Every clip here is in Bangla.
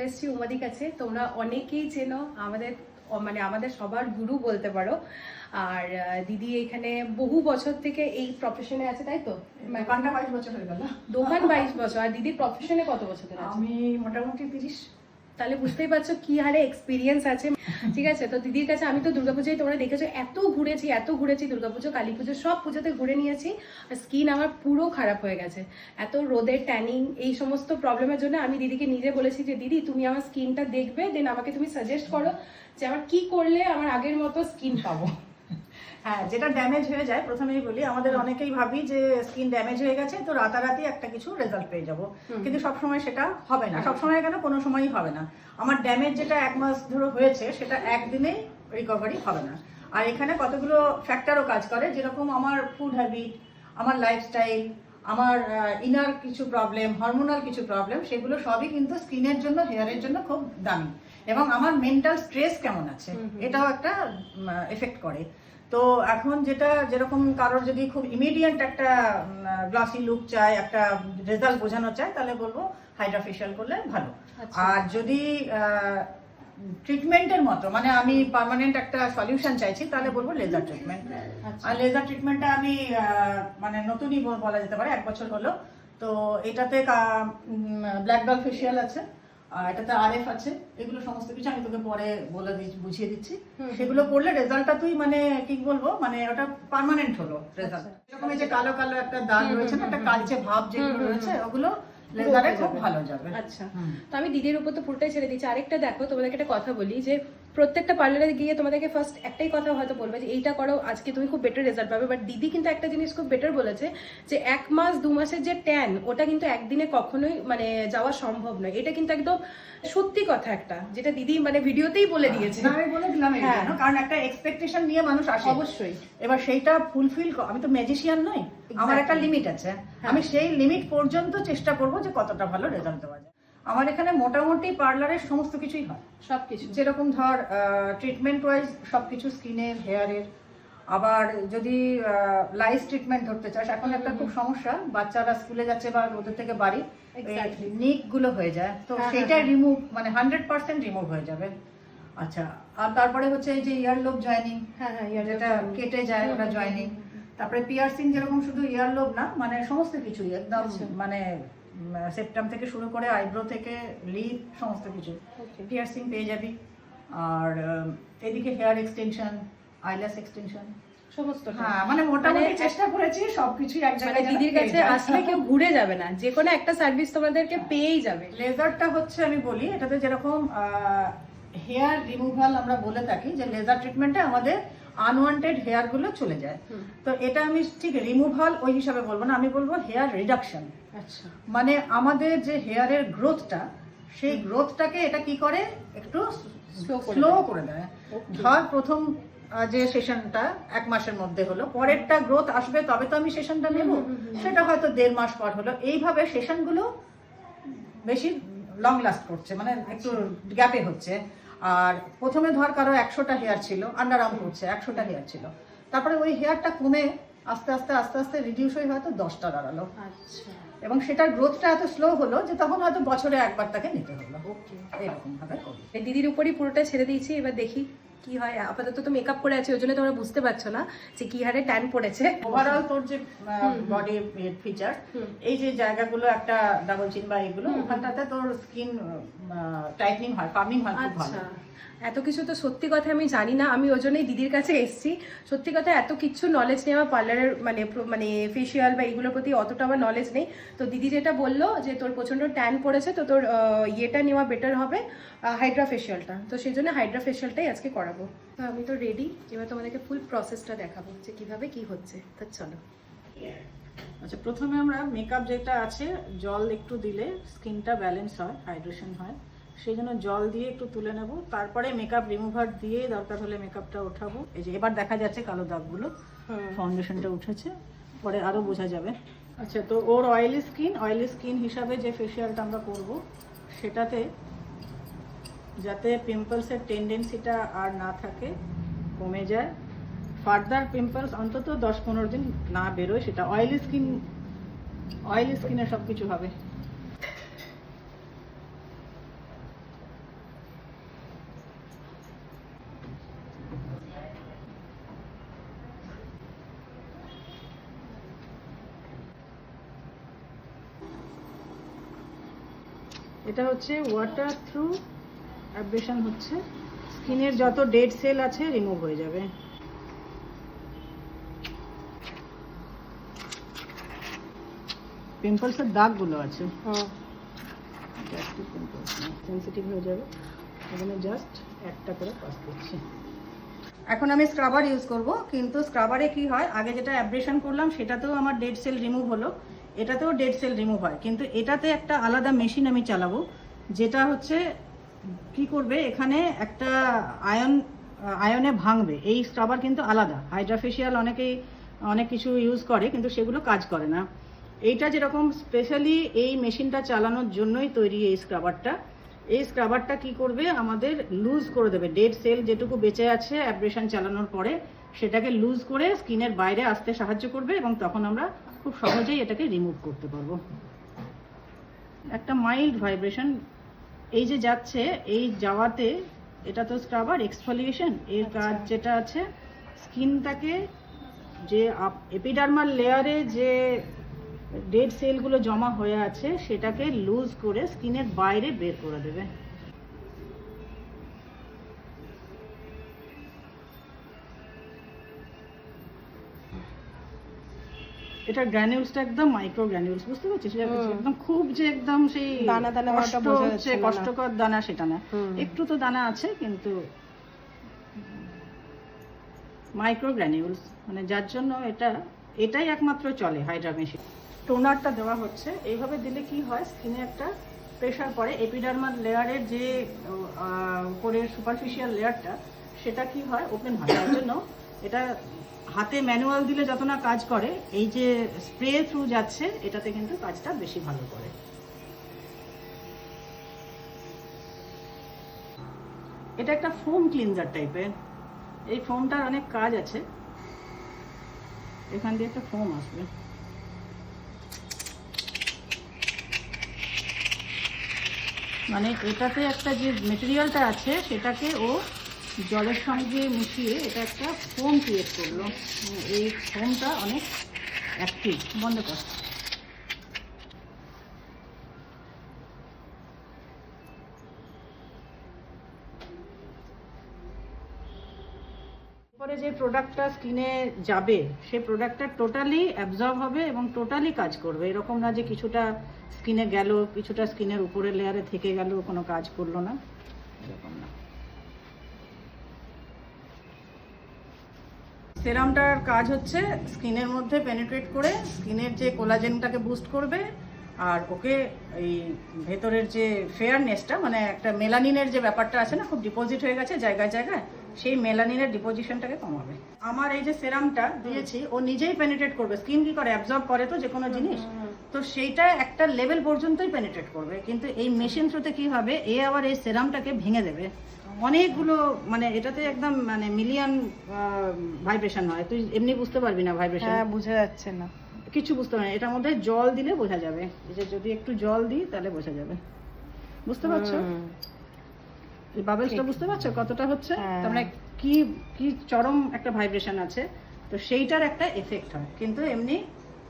এসেছি উমাদির কাছে। তোমরা অনেকেই চেনো, আমাদের সবার গুরু বলতে পারো। আর দিদি এখানে বহু বছর থেকে এই প্রফেশনে আছে, তাই তো? দোকানটা 22 বছর হয়ে গেল। দোকান 22 বছর। আর দিদির প্রফেশনে কত বছর ধরে আছে? আমি মোটামুটি 30। তাহলে বুঝতেই পারছো কি হারে এক্সপিরিয়েন্স আছে। ঠিক আছে, তো দিদির কাছে আমি তো দুর্গাপুজোয় তোমরা দেখেছো এত ঘুরেছি দুর্গাপুজো, কালী পুজো, সব পুজোতে ঘুরে নিয়েছি। আর স্কিন আমার পুরো খারাপ হয়ে গেছে, এত রোদের ট্যানিং, এই সমস্ত প্রবলেমের জন্য আমি দিদিকে নিজে বলেছি যে দিদি তুমি আমার স্কিনটা দেখবে, দেন আমাকে তুমি সাজেস্ট করো যে আমার কি করলে আমার আগের মতো স্কিন পাবো। হ্যাঁ, যেটা ড্যামেজ হয়ে যায় প্রথমেই বলি, আমাদের অনেকেই ভাবি যে স্কিন ড্যামেজ হয়ে গেছে তো রাতারাতি একটা কিছু রেজাল্ট পেয়ে যাবো, কিন্তু সবসময় সেটা হবে না। সবসময় কেন, কোনো সময়ই হবে না। আমার ড্যামেজ যেটা 1 মাস ধরে হয়েছে সেটা একদিনেই রিকভারি হবে না। আর এখানে কতগুলো ফ্যাক্টরও কাজ করে, যেরকম আমার ফুড হ্যাবিট, আমার লাইফস্টাইল, আমার ইনার কিছু প্রবলেম, হরমোনাল কিছু প্রবলেম, সেগুলো সবই কিন্তু স্কিনের জন্য, হেয়ারের জন্য খুব দামি। এবং আমার মেন্টাল স্ট্রেস কেমন আছে এটাও একটা এফেক্ট করে। তো এখন যেরকম কারোর যদি খুব ইমিডিয়েট একটা গ্লাসি লুক চায়, একটা রেজাল্ট বোঝানো চায়, তাহলে বলবো হাইড্রা ফেশিয়াল করলে ভালো। আর যদি ট্রিটমেন্টের মতো, মানে আমি পার্মানেন্ট একটা সলিউশন চাইছি, তাহলে বলবো লেজার ট্রিটমেন্ট। আর লেজার ট্রিটমেন্টটা আমি মানে নতুনই বলা যেতে পারে, 1 বছর হলো। তো এটাতে ব্ল্যাক ডল ফেশিয়াল আছে, এটাতে আরএফ আছে, এগুলো সমস্ত কিছু আমি তোকে পরে বুঝিয়ে দিচ্ছি। সেগুলো করলে রেজাল্টটা তুই মানে কি বলবো, মানে ওটা পার্মানেন্ট হলো রেজাল্ট। এরকম এই যে কালো কালো একটা দাগ রয়েছে না, একটা কালচে ভাব যেগুলো রয়েছে, ওগুলো লেজারে খুব ভালো যাবে। আচ্ছা, তো আমি দিদির উপর তো পুরোটাই ছেড়ে দিচ্ছি। আরেকটা দেখো, তোমাদেরকে একটা কথা বলি যে প্রত্যেকটা পার্লারে গিয়ে তোমাদেরকে ফার্স্ট একটাই কথা হয়তো বলবে যে এইটা করো, আজকে তুমি খুব বেটার রেজাল্ট পাবে। বাট দিদি কিন্তু একটা জিনিস খুব বেটার বলেছে যে 1 মাস 2 মাসের যে ট্যান, ওটা কিন্তু একদিনে কখনোই মানে যাওয়া সম্ভব নয়। এটা কিন্তু একদম সত্যি কথা একটা, যেটা দিদি মানে ভিডিওতেই বলে দিয়েছে। আমি বলে দিলাম এই জন্য, কারণ একটা এক্সপেকটেশন নিয়ে মানুষ আসে অবশ্যই। এবার সেইটা ফুলফিল, আমি তো ম্যাজিশিয়ান নই, আমার একটা লিমিট আছে। আমি সেই লিমিট পর্যন্ত চেষ্টা করব যে কতটা ভালো রেজাল্ট দেওয়া যায়। আমার এখানে মোটামুটি পার্লারের সমস্ত কিছুই হয়, সবকিছু, যেরকম ধর ট্রিটমেন্ট ওয়াইজ সবকিছু, স্কিনের, হেয়ারের। আবার যদি লাইস ট্রিটমেন্ট ধরতে চাস, এখন একটা খুব সমস্যা, বাচ্চারা স্কুলে যাচ্ছে বা ওদের থেকে বাড়ি নিক গুলো হয়ে যায়, তো সেইটা রিমুভ, মানে 100% রিমুভ হয়ে যাবে। আচ্ছা, আর তারপরে হচ্ছে এই যে ইয়ারলোব জয়েনিং, যেটা কেটে যায় ওটা জয়েনিং। তারপরে পিয়ার্সিং, যেরকম শুধু ইয়ারলোব না, মানে সমস্ত কিছুই একদম, মানে সেপ্টাম থেকে শুরু করে আইব্রো থেকে লিপ সমস্ত কিছু পিয়ার্সিং পেয়ে যাবি। আর এদিকে হেয়ার এক্সটেনশন, আইল্যাশ এক্সটেনশন, সমস্ত। হ্যাঁ, মানে মোটামুটি চেষ্টা করেছি সবকিছু এক জায়গায়। দিদির কাছে আসলে কেউ ঘুরে যাবে না, যে কোনো একটা সার্ভিস তোমাদেরকে পেয়েই যাবে। লেজারটা হচ্ছে, আমি বলি, এটাতে যেরকম হেয়ার রিমুভাল আমরা বলে থাকি, যে লেজার ট্রিটমেন্টে আমাদের আনওয়ান্টেড হেয়ার গুলো চলে যায়। তো এটা আমি ঠিক রিমুভাল ওই হিসাবে বলবো না, আমি বলবো হেয়ার রিডাকশন। আচ্ছা, মানে আমাদের যে হেয়ারের গ্রোথটা, সেই গ্রোথটাকে এটা কি করে, একটু স্লো করে দেয়। ধর প্রথম যে সেশনটা 1 মাসের মধ্যে হলো, পরেরটা গ্রোথ আসবে তবে তো আমি সেশনটা নেব, সেটা হয়তো 1.5 মাস পর হলো। এইভাবে সেশনগুলো বেশি লং লাস্ট করছে, মানে একটু গ্যাপে হচ্ছে। আর প্রথমে ধর কারো 100টা হেয়ার ছিল, আন্ডার আর্ম করছে, 100টা হেয়ার ছিল, তারপরে ওই হেয়ারটা কমে আস্তে আস্তে আস্তে আস্তে রিডিউস হয়ে হয়তো 10টা দাঁড়ালো। আচ্ছা, এবং সেটার গ্রোথটা এত স্লো হলো যে তখন হয়তো বছরে একবার তাকে নিতে হলো। এরকম ভাবে করি। দিদির উপরই পুরোটা ছেড়ে দিয়েছি, এবার দেখি কি হয়। আপাতত তো মেকআপ করে আছে, ওই জন্য তোমরা বুঝতে পারছো না যে কি হারে ট্যান পড়েছে। ওভারঅল তোর যে বডি ফিচার, এই যে জায়গাগুলো একটা ডাবল চিন বা এইগুলো, ওখানটাতে তোর স্কিন টাইটনিং হয়, ফার্মিং হয় খুব ভালো। এত কিছু তো সত্যি কথা আমি জানি না, আমি ওই জন্যই দিদির কাছে এসেছি। সত্যি কথা এত কিছু নলেজ নেই আমার পার্লারের, মানে ফেসিয়াল বা এইগুলোর প্রতি অতটা আমার নলেজ নেই। তো দিদি যেটা বললো যে তোর প্রচণ্ড ট্যান পড়েছে, তো তোর ইয়েটা নেওয়া বেটার হবে, হাইড্রা ফেসিয়ালটা। তো সেই জন্য হাইড্রা ফেসিয়ালটাই আজকে করাবো। তো আমি তো রেডি, এবার তোমাদেরকে ফুল প্রসেসটা দেখাবো যে কীভাবে কি হচ্ছে। তো চলো। আচ্ছা, প্রথমে আমরা মেকআপ যেটা আছে, জল একটু দিলে স্কিনটা ব্যালেন্স হয়, হাইড্রেশন হয়, সেই জন্য জল দিয়ে একটু তুলে নেব। তারপরে মেকআপ রিমুভার দিয়ে দরকার হলে মেকআপটা ওঠাবো। এই যে এবার দেখা যাচ্ছে কালো দাগগুলো, ফাউন্ডেশনটা উঠেছে, পরে আরও বোঝা যাবে। আচ্ছা, তো ওর অয়েলি স্কিন হিসাবে যে ফেসিয়ালটা আমরা করব, সেটাতে যাতে পিম্পলসের টেন্ডেন্সিটা আর না থাকে, কমে যায়, ফার্দার পিম্পলস অন্তত 10-15 দিন না বেরোয়, সেটা অয়েলি স্কিনে সব কিছু হবে। এটা হচ্ছে ওয়াটার থ্রু অ্যাব্রেশন, হচ্ছে স্কিনের যত ডেড সেল আছে রিমুভ হয়ে যাবে। পিম্পলসের দাগগুলো আছে, সেন্সিটিভ হয়ে যাবে, এখানে জাস্ট একটা করে পাস করছি। এখন আমি স্ক্রাবার ইউজ করব, কিন্তু স্ক্রাবারে কি হয়, আগে যেটা অ্যাব্রেশন করলাম সেটাতেও আমার ডেড সেল রিমুভ হলো, এটাতেও ডেড সেল রিমুভ হয়, কিন্তু এটাতে একটা আলাদা মেশিন আমি চালাবো, যেটা হচ্ছে কি করবে, এখানে একটা আয়নে ভাঙবে। এই স্ক্রাবার কিন্তু আলাদা, হাইড্রাফেশিয়াল অনেক কিছু ইউজ করে, কিন্তু সেগুলো কাজ করে না। এইটা যেরকম স্পেশালি এই মেশিনটা চালানোর জন্যই তৈরি এই স্ক্রাবারটা। এই স্ক্রাবারটা কি করবে, আমাদের লুজ করে দেবে ডেড সেল যেটুকু বেঁচে আছে অ্যাব্রেশন চালানোর পরে, সেটাকে লুজ করে স্কিনের বাইরে আসতে সাহায্য করবে, এবং তখন আমরা খুব সহজেই এটাকে রিমুভ করতে পারবো। একটা মাইল্ড ভাইব্রেশন এই যে যাচ্ছে, এই যাওয়াতে এটা তো স্ক্রাবার এক্সফোলিয়েশন, এর কাজ যেটা আছে স্কিনটাকে, যে এপিডার্মাল লেয়ারে যে ডেড সেলগুলো জমা হয়ে আছে সেটাকে লুজ করে স্কিনের বাইরে বের করে দেবে। এটার গ্র্যানিউলসটা একদম মাইক্রো গ্র্যানিউলস, বুঝতে পারছিস, একদম খুব যে একদম সেই দানা দানা ওটা বোঝা যাচ্ছে না, কষ্টকর দানা সেটা না, একটু তো দানা আছে, কিন্তু মাইক্রো গ্র্যানিউলস, মানে যার জন্য এটাই একমাত্র চলে হাইড্রা মেশিন। টোনারটা দেওয়া হচ্ছে, এইভাবে দিলে কি হয়, স্কিনে একটা প্রেশার পড়ে, এপিডার্মাল লেয়ারের যে উপরের সুপারফিশিয়াল লেয়ারটা সেটা কি হয়, ওপেন হয়। তার জন্য এটা হাতে ম্যানুয়াল দিলে যত না কাজ করে, এই যে স্প্রে থ্রু যাচ্ছে এটাতে কিন্তু কাজটা বেশি ভালো করে। এটা একটা ফোম ক্লিনজার টাইপের, এই ফোমটার অনেক কাজ আছে, এখান দিয়ে একটা ফোম আসবে, মানে এটাতে একটা যে মেটেরিয়ালটা আছে সেটাকে ও জলের সঙ্গে মিশিয়ে এটা একটা ফোম ক্রিয়েট করলো। এই ফোমটা অনেক অ্যাক্টিভ। বন্ধ কর। পরে যে প্রোডাক্টটা স্কিনে যাবে সেই প্রোডাক্টটা টোটালি অ্যাবজর্ব হবে এবং টোটালি কাজ করবে, এরকম না যে কিছুটা স্কিনে গেল, কিছুটা স্কিনের উপরের লেয়ারে থেকে গেল, কোনো কাজ করলো না, এরকম না। সেরামটার কাজ হচ্ছে স্কিনের মধ্যে পেনিট্রেট করে স্কিনের যে কোলাজেনটাকে বুস্ট করবে, আর ওকে এই ভেতরের যে ফেয়ারনেসটা, মানে একটা মেলানিনের যে ব্যাপারটা আছে না, খুব ডিপোজিট হয়ে গেছে জায়গায় জায়গায়, সেই মেলানিনের ডিপোজিশনটাকে কমাবে। আমার এই যে সেরামটা দিয়েছি ও নিজেই পেনিট্রেট করবে, স্কিন কি করে অ্যাবজর্ব করে তো যে কোনো জিনিস, তো সেইটা একটা লেভেল পর্যন্তই পেনিট্রেট করবে, কিন্তু এই মেশিন থ্রুতে কি হবে, এ আবার এই সেরামটাকে ভেঙে দেবে অনেকগুলো, মানে এটাতে একদম মানে মিলিয়ন ভাইব্রেশন হয়, তুই এমনি বুঝতে পারবি না ভাইব্রেশন, বোঝা যাচ্ছে না, কিছু বুঝতে পারবে না। এটার মধ্যে জল দিলে বোঝা যাবে, যে যদি একটু জল দিই তাহলে বোঝা যাবে, বুঝতে পারছো এই বাবলসটা, বুঝতে পারছো কতটা হচ্ছে, তার মানে কি কি চরম একটা ভাইব্রেশন আছে, তো সেইটার একটা এফেক্ট হয়, কিন্তু এমনি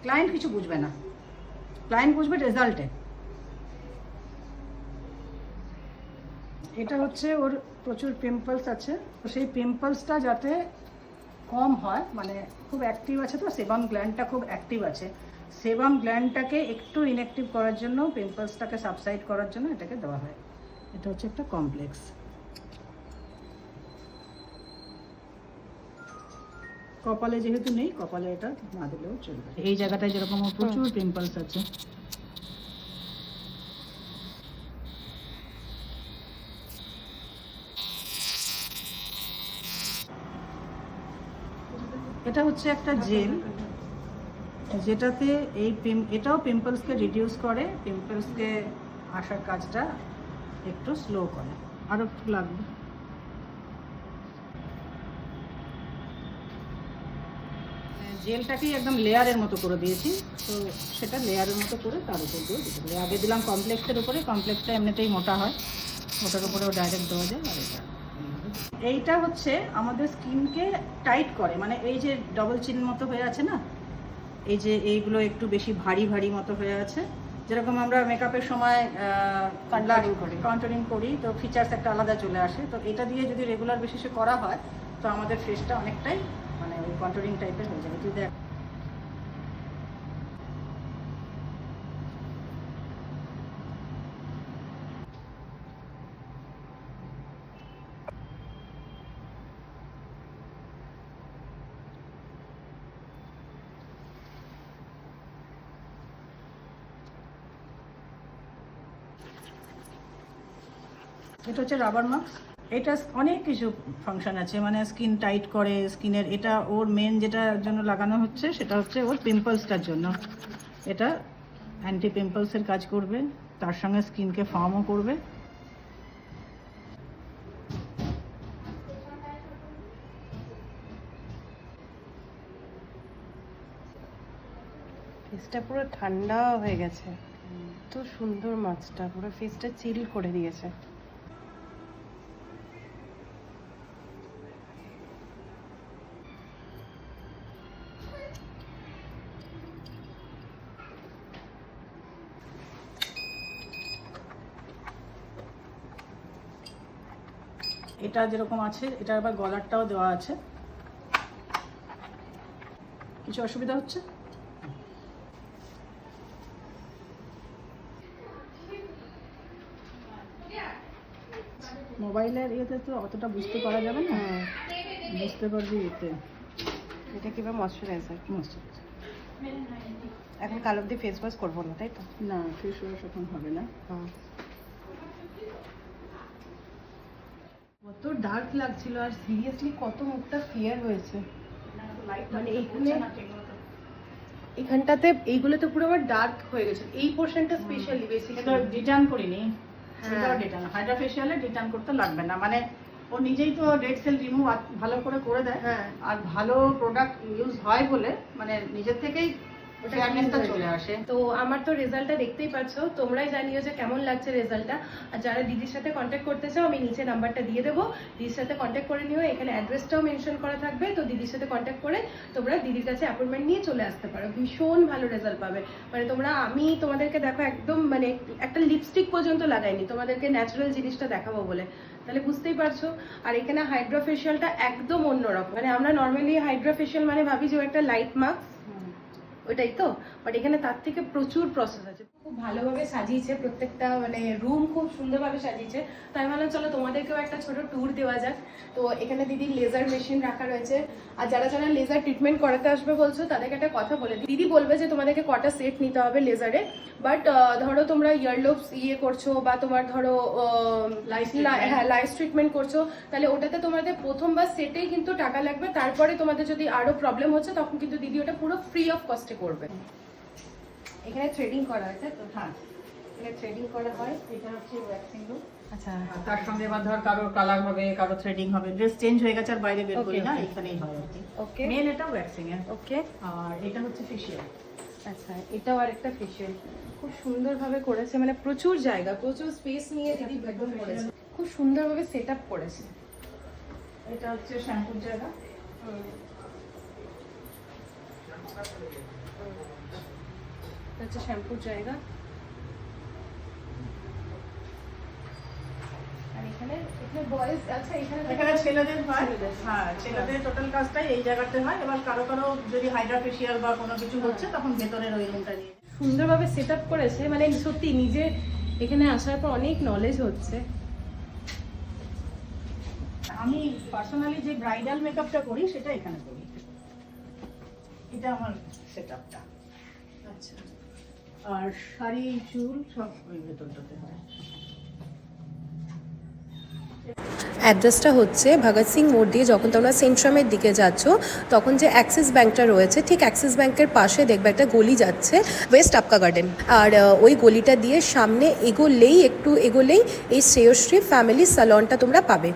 ক্লায়েন্ট কিছু বুঝবে না, ক্লায়েন্ট বুঝবে রেজাল্টে। এটা হচ্ছে ওর প্রচুর পিম্পলস আছে, তো সেই পিম্পলসটা যাতে কম হয়, মানে খুব অ্যাক্টিভ আছে, তো সেবাম গ্ল্যান্ডটা খুব অ্যাক্টিভ আছে, সেবাম গ্ল্যান্ডটাকে একটু ইনঅ্যাক্টিভ করার জন্য, পিম্পলসটাকে সাবসাইড করার জন্য এটাকে দেওয়া হয়। এটা হচ্ছে একটা কমপ্লেক্স। কপালে যেহেতু নেই, কপালে এটা না দিলেও চলবে। এই জায়গাটায় যেরকম প্রচুর পিম্পলস আছে, এটা হচ্ছে একটা জেল, যেটাতে এটাও পিম্পলসকে রিডিউস করে, পিম্পলসকে আসার কাজটা একটু স্লো করে। আরো একটু লাগবে। জেলটাকেই একদম লেয়ারের মতো করে দিয়েছি, তো সেটা লেয়ারের মতো করে তার উপর দিয়ে দিতে পারি। আগে দিলাম কমপ্লেক্সের উপরে, কমপ্লেক্সটা এমনিতেই মোটা হয়, ওটার উপরেও ডাইরেক্ট দেওয়া যায়। আর এইটা হচ্ছে আমাদের স্কিনকে টাইট করে, মানে এই যে ডবল চিন মতো হয়ে আছে না, এই যে এইগুলো একটু বেশি ভারী ভারী মতো হয়ে আছে, যেরকম আমরা মেকআপের সময় Contouring করি। করি, তো ফিচার্স একটা আলাদা চলে আসে। তো এটা দিয়ে যদি রেগুলার বেসিসে করা হয় তো আমাদের ফেসটা অনেকটাই মানে ওই কন্ট্রোলিং টাইপের হয়ে যাবে। তুই দেখ, এটা হচ্ছে রাবার মাস্ক। এটা অনেক কিছু ফাংশন আছে, মানে স্কিন টাইট করে স্কিনের। এটা ওর মেন যেটার জন্য লাগানো হচ্ছে সেটা হচ্ছে ওর পিম্পলসটার জন্য। এটা অ্যান্টি পিম্পলসের কাজ করবে, তার সঙ্গে স্কিনকে ফার্মও করবে। ফেসটা পুরো ঠান্ডা হয়ে গেছে, এত সুন্দর মাছটা পুরো ফেসটা চিল করে দিয়েছে। এটা যেরকম আছে, এটার আবার গলারটাও দেওয়া আছে। কিছু অসুবিধা হচ্ছে? মোবাইলের ইয়েতে তো অতটা বুঝতে পারা যাবে না, বুঝতে পারবি এতে। এটা কিভাবে ময়শ্চারাইজার, এখন কাল অব্দি ফেস ওয়াশ করবো না তাই তো? না, ফেস ওয়াশ এখন হবে না। কত ডার্ক লাগছিল, আর সিরিয়াসলি কত মুখটা ফেয়ার হয়েছে। মানে এখানটাতে এইগুলোতে পুরো আমার ডার্ক হয়ে গেছে, এই পোর্শনটা স্পেশালি বেশি। এটা রিটার্ন করিনি, হাইড্রা ফেশিয়ালে রিটার্ন করতে লাগবে না। মানে ও নিজেই তো ডেড সেল রিমুভ ভালো করে দেয়। হ্যাঁ, আর ভালো প্রোডাক্ট ইউজ হয় বলে মানে নিজের থেকেই ফেয়ারনেসটা চলে আসে। তো আমার তো রেজাল্টটা দেখতেই পাচ্ছ, তোমরাই জানিও যে কেমন লাগছে রেজাল্টটা। আর যারা দিদির সাথে কন্ট্যাক্ট করতে চাও, আমি নিচে নাম্বারটা দিয়ে দেবো, দিদির সাথে কন্ট্যাক্ট করে নিও। এখানে অ্যাড্রেসটাও মেনশন করা থাকবে, তো দিদির সাথে কন্ট্যাক্ট করে তোমরা দিদির কাছে অ্যাপয়েন্টমেন্ট নিয়ে চলে আসতে পারো। ভীষণ ভালো রেজাল্ট পাবে। মানে আমি তোমাদেরকে দেখো একদম মানে একটা লিপস্টিক পর্যন্ত লাগাইনি, তোমাদেরকে ন্যাচারাল জিনিসটা দেখাবো বলে, তাহলে বুঝতেই পারছো। আর এখানে হাইড্রা ফেশিয়ালটা একদম অন্যরকম। মানে আমরা নর্মালি হাইড্রা ফেশিয়াল মানে ভাবি যে একটা লাইট মাস্ক, ওইটাই তো, বাট এখানে তার থেকে প্রচুর প্রসেস আছে। খুব ভালোভাবে সাজিয়েছে প্রত্যেকটা, মানে রুম খুব সুন্দরভাবে সাজিয়েছে। তাই ভাবলাম চলো তোমাদেরকেও একটা ছোট ট্যুর দেওয়া যাক। তো এখানে দিদির লেজার মেশিন রাখা রয়েছে। আর যারা যারা লেজার ট্রিটমেন্ট করাতে আসবে বলছো, তাদেরকে একটা কথা বলে দিদি বলবে যে তোমাদেরকে কটা সেট নিতে হবে লেজারে। বাট ধরো তোমরা ইয়ারলোবস করছো, বা তোমার ধরো লাইস ট্রিটমেন্ট করছো, তাহলে ওটাতে তোমাদের প্রথমবার সেটেই কিন্তু টাকা লাগবে। তারপরে তোমাদের যদি আরো প্রবলেম হচ্ছে তখন কিন্তু দিদি ওটা পুরো ফ্রি অফ কস্টে করবে। এখানে থ্রেডিং করা হয় তাই তো? হ্যাঁ, এখানে থ্রেডিং করা হয়। এটা হচ্ছে ওয়্যাক্সিং রুম। আচ্ছা, তার সঙ্গে এবার ধর কারোর কালার হবে, কারো থ্রেডিং হবে, ড্রেস চেঞ্জ হয়ে গেছে আর বাইরে বের করি না, এখানেই হয় আর কি। ওকে, মেন এটা ওয়্যাক্সিং এর। ওকে, আর এটা হচ্ছে ফেশিয়াল। আচ্ছা, এটাও আরেকটা ফেশিয়াল। খুব সুন্দরভাবে করেছে, মানে প্রচুর জায়গা, প্রচুর স্পেস নিয়ে দিদি বেডরুম করেছে, খুব সুন্দরভাবে সেট আপ করেছে। এটা হচ্ছে শ্যাম্পুর জায়গা। এটা হচ্ছে শ্যাম্পুর জায়গা। আর এখানে বয়েজ, আচ্ছা এখানে ছেলেদের হয়। হ্যাঁ, ছেলেদের টোটাল কাজটাই এই জায়গাতে হয়। এবার কারো যদি হাইড্রা ফেশিয়াল বা কোনো কিছু হচ্ছে তখন ভেতরের ওই রুমটা নিয়ে সুন্দরভাবে সেট আপ করেছে। মানে সত্যি নিজে এখানে আসার পর অনেক নলেজ হচ্ছে। আমি পার্সোনালি যে ব্রাইডাল মেকআপটা করি সেটা এখানে করি। এটা আমার সেটআপটা। আচ্ছা, আর শাড়ি চুল সব ওই ভেতরটাতে হয়। অ্যাড্রেসটা হচ্ছে ভগৎ সিং মোড় দিয়ে যখন তোমরা সেন্ট্রামের দিকে যাচ্ছ, তখন যে অ্যাক্সিস ব্যাঙ্কটা রয়েছে, ঠিক অ্যাক্সিস ব্যাঙ্কের পাশে দেখবে একটা গলি যাচ্ছে, ওয়েস্ট আপকা গার্ডেন। আর ওই গলিটা দিয়ে সামনে একটু এগোলেই এই শ্রেয়শ্রী ফ্যামিলি স্যালনটা তোমরা পাবে।